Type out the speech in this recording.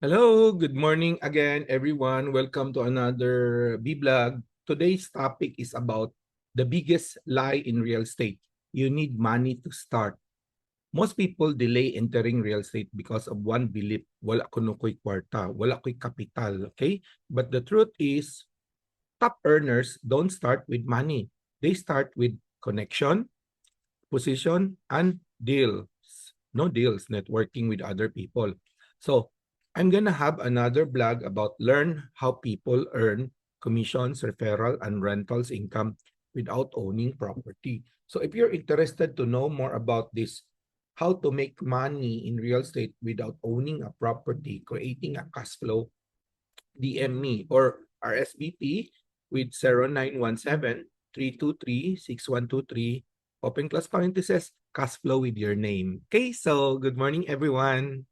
Hello, good morning again, everyone. Welcome to another B-Blog. Today's topic is about the biggest lie in real estate. You need money to start. Most people delay entering real estate because of one belief, wala kuno ko'y kwarta, wala ko'y kapital, okay? But the truth is, top earners don't start with money. They start with connection, position, and deals. No deals, networking with other people. So I'm gonna have another blog about learn how people earn commissions, referral, and rentals income without owning property. So if you're interested to know more about this, how to make money in real estate without owning a property, creating a cash flow, DM me or RSVP with 0917-323-6123. Open class parenthesis, cash flow with your name. Okay, so good morning, everyone.